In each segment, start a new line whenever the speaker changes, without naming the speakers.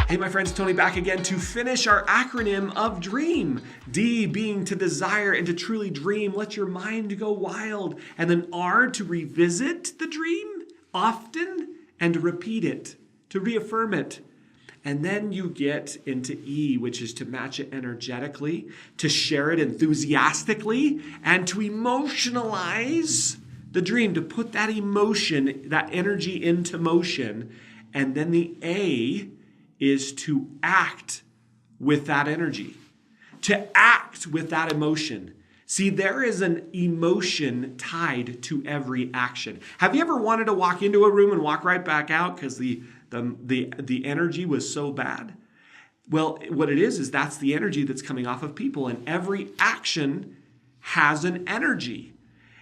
Hey, my friends, Tony back again to finish our acronym of DREAM. D being to desire and to truly dream. Let your mind go wild. And then R to revisit the dream often and to repeat it, to reaffirm it. And then you get into E, which is to match it energetically, to share it enthusiastically, and to emotionalize the dream, to put that emotion, that energy into motion. And then the A is to act with that energy, to act with that emotion. See, there is an emotion tied to every action. Have you ever wanted to walk into a room and walk right back out because the energy was so bad? Well, what it is that's the energy that's coming off of people, and every action has an energy.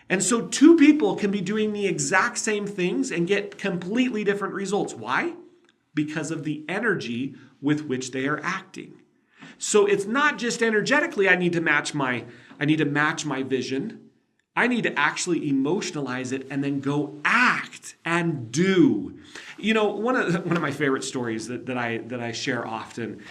And so two people can be doing the exact same things and get completely different results. Why? Because of the energy with which they are acting. So it's not just energetically I need to match my vision. I need to actually emotionalize it and then go act and do. You know, one of my favorite stories that I share often.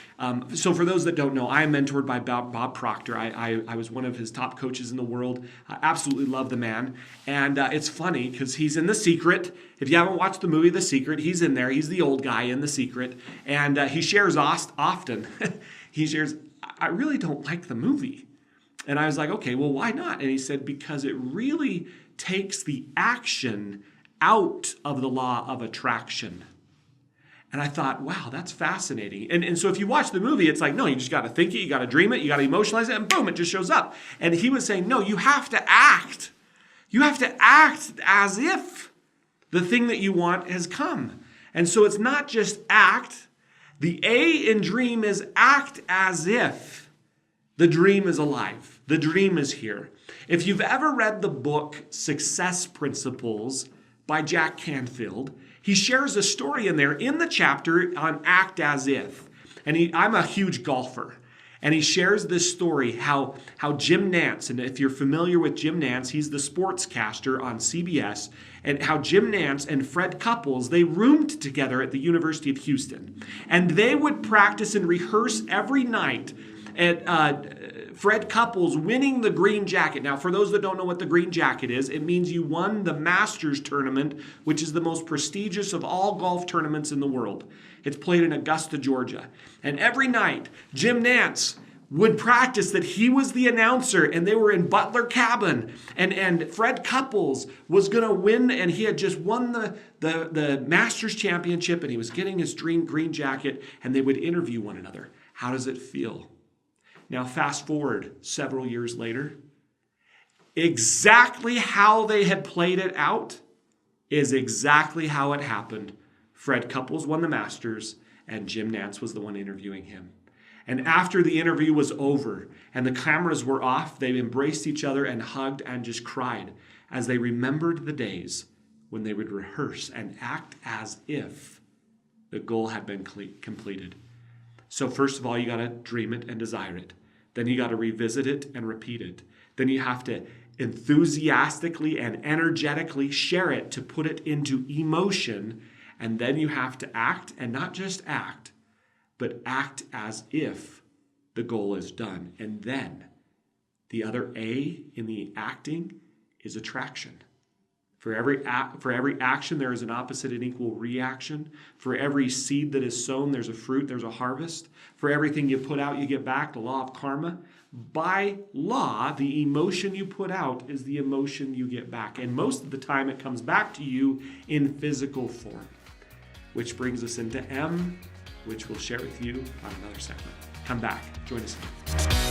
So for those that don't know, I am mentored by Bob Proctor. I was one of his top coaches in the world. I absolutely love the man. And it's funny because he's in The Secret. If you haven't watched the movie The Secret, he's in there. He's the old guy in The Secret. And he shares often. He shares, I really don't like the movie. And I was like, okay, well, why not? And he said, because it really takes the action out of the law of attraction. And I thought, wow, that's fascinating. And so if you watch the movie, it's like, no, you just got to think it, you got to dream it, you got to emotionalize it, and boom, it just shows up. And he was saying, no, you have to act. You have to act as if the thing that you want has come. And so it's not just act. The A in dream is act as if the dream is alive. The dream is here. If you've ever read the book Success Principles by Jack Canfield, he shares a story in there in the chapter on act as if. And I'm a huge golfer. And he shares this story, how Jim Nantz, and if you're familiar with Jim Nantz, he's the sportscaster on CBS, and how Jim Nantz and Fred Couples, they roomed together at the University of Houston. And they would practice and rehearse every night at Fred Couples winning the green jacket. Now, for those that don't know what the green jacket is, it means you won the Masters tournament, which is the most prestigious of all golf tournaments in the world. It's played in Augusta, Georgia. And every night, Jim Nantz would practice that he was the announcer, and they were in Butler Cabin, and Fred Couples was going to win, and he had just won the Masters championship, and he was getting his green jacket, and they would interview one another. How does it feel? Now, fast forward several years later, exactly how they had played it out is exactly how it happened. Fred Couples won the Masters, and Jim Nantz was the one interviewing him. And after the interview was over and the cameras were off, they embraced each other and hugged and just cried as they remembered the days when they would rehearse and act as if the goal had been completed. So first of all, you got to dream it and desire it. Then you got to revisit it and repeat it. Then you have to enthusiastically and energetically share it to put it into emotion. And then you have to act, and not just act, but act as if the goal is done. And then the other A in the acting is attraction. For every action, there is an opposite and equal reaction. For every seed that is sown, there's a fruit, there's a harvest. For everything you put out, you get back, the law of karma. By law, the emotion you put out is the emotion you get back. And most of the time, it comes back to you in physical form. Which brings us into M, which we'll share with you on another segment. Come back. Join us again.